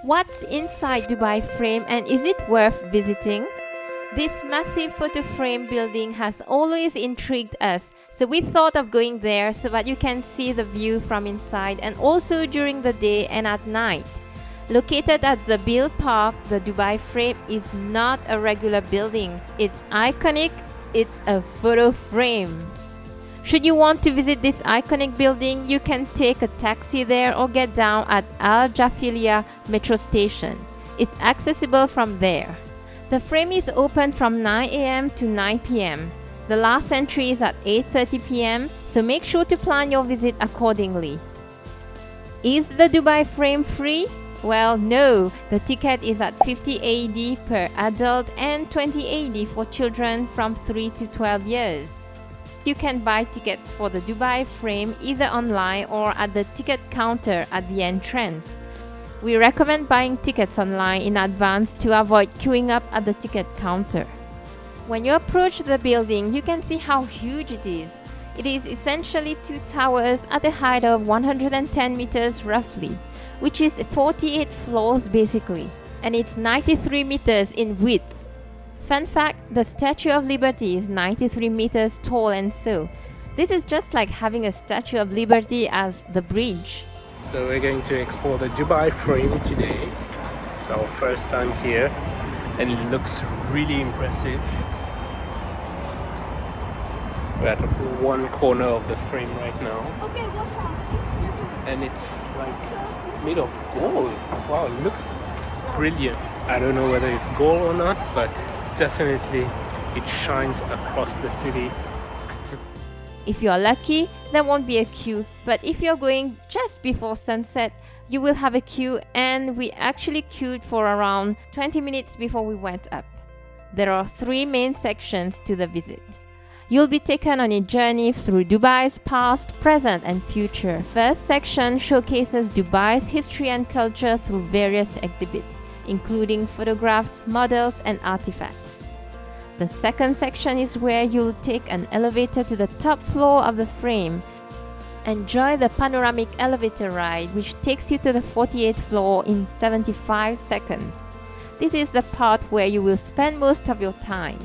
What's inside Dubai Frame and is it worth visiting? This massive photo frame building has always intrigued us, so we thought of going there so that you can see the view from inside and also during the day and at night. Located at Zabeel Park, the Dubai Frame is not a regular building. It's iconic, it's a photo frame. Should you want to visit this iconic building, you can take a taxi there or get down at Jafiliya Metro Station. It's accessible from there. The frame is open from 9 a.m. to 9 p.m. The last entry is at 8:30 p.m., so make sure to plan your visit accordingly. Is the Dubai Frame free? Well, no. The ticket is at 50 AED per adult and 20 AED for children from 3 to 12 years. You can buy tickets for the Dubai Frame either online or at the ticket counter at the entrance. We recommend buying tickets online in advance to avoid queuing up at the ticket counter. When you approach the building, you can see how huge it is. It is essentially two towers at a height of 110 meters roughly, which is 48 floors basically, and it's 93 meters in width. Fun fact, the Statue of Liberty is 93 meters tall, and so this is just like having a Statue of Liberty as the bridge. So we're going to explore the Dubai Frame today. It's our first time here and it looks really impressive. We're at one corner of the frame right now. And it's like made of gold. Wow, it looks brilliant. I don't know whether it's gold or not, but definitely it shines across the city. If you're lucky, there won't be a queue, but if you're going just before sunset, you will have a queue, and we actually queued for around 20 minutes before we went up. There are 3 main sections to the visit. You'll be taken on a journey through Dubai's past, present, and future. First section showcases Dubai's history and culture through various exhibits, including photographs, models, and artifacts. The second section is where you'll take an elevator to the top floor of the frame. Enjoy the panoramic elevator ride, which takes you to the 48th floor in 75 seconds. This is the part where you will spend most of your time.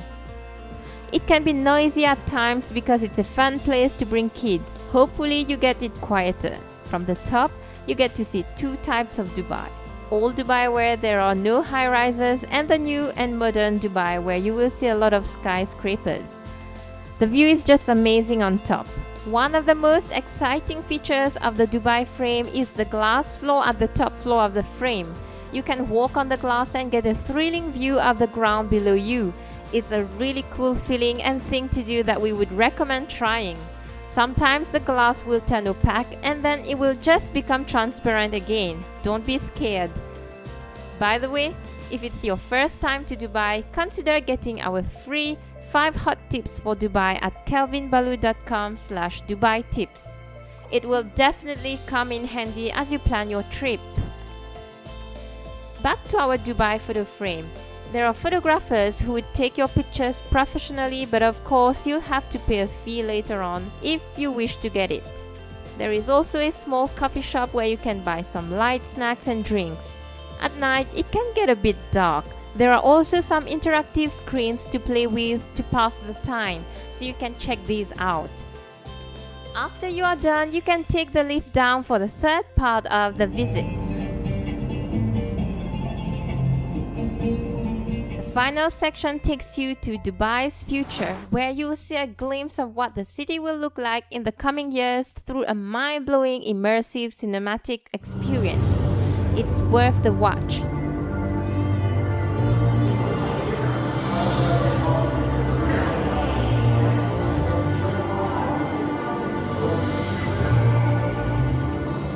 It can be noisy at times because it's a fun place to bring kids. Hopefully you get it quieter. From the top, you get to see 2 types of Dubai. Old Dubai, where there are no high-rises, and the new and modern Dubai, where you will see a lot of skyscrapers. The view is just amazing on top. One of the most exciting features of the Dubai Frame is the glass floor at the top floor of the frame. You can walk on the glass and get a thrilling view of the ground below you. It's a really cool feeling and thing to do that we would recommend trying. Sometimes the glass will turn opaque and then it will just become transparent again. Don't be scared. By the way, if it's your first time to Dubai, consider getting our free 5 hot tips for Dubai at kelvinbalu.com/Dubai tips. It will definitely come in handy as you plan your trip. Back to our Dubai photo frame. There are photographers who would take your pictures professionally, but of course you'll have to pay a fee later on if you wish to get it. There is also a small coffee shop where you can buy some light snacks and drinks. At night, it can get a bit dark. There are also some interactive screens to play with to pass the time, so you can check these out. After you are done, you can take the lift down for the third part of the visit. The final section takes you to Dubai's future, where you will see a glimpse of what the city will look like in the coming years through a mind-blowing, immersive cinematic experience. It's worth the watch.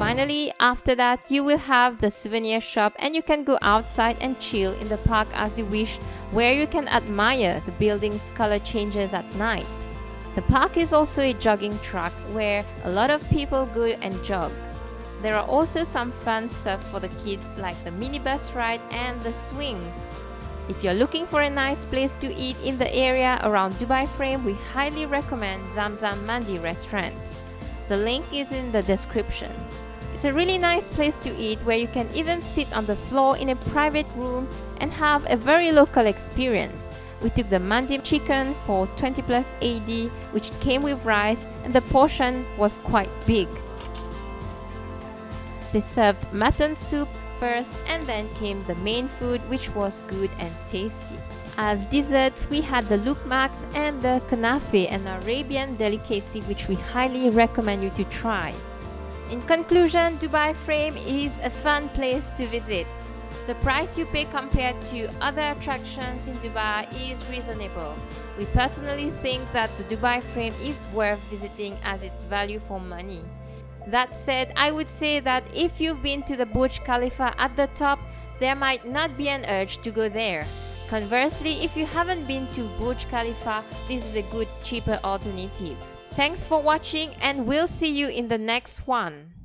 Finally, after that, you will have the souvenir shop and you can go outside and chill in the park as you wish, where you can admire the building's color changes at night. The park is also a jogging track where a lot of people go and jog. There are also some fun stuff for the kids like the minibus ride and the swings. If you're looking for a nice place to eat in the area around Dubai Frame, we highly recommend Zam Zam Mandi restaurant. The link is in the description. It's a really nice place to eat where you can even sit on the floor in a private room and have a very local experience. We took the mandi chicken for 20 plus AD, which came with rice, and the portion was quite big. They served mutton soup first, and then came the main food, which was good and tasty. As desserts, we had the lukmaks and the kanafe, an Arabian delicacy which we highly recommend you to try. In conclusion, Dubai Frame is a fun place to visit. The price you pay compared to other attractions in Dubai is reasonable. We personally think that the Dubai Frame is worth visiting as its value for money. That said, I would say that if you've been to the Burj Khalifa at the top, there might not be an urge to go there. Conversely, if you haven't been to Burj Khalifa, this is a good, cheaper alternative. Thanks for watching, and we'll see you in the next one.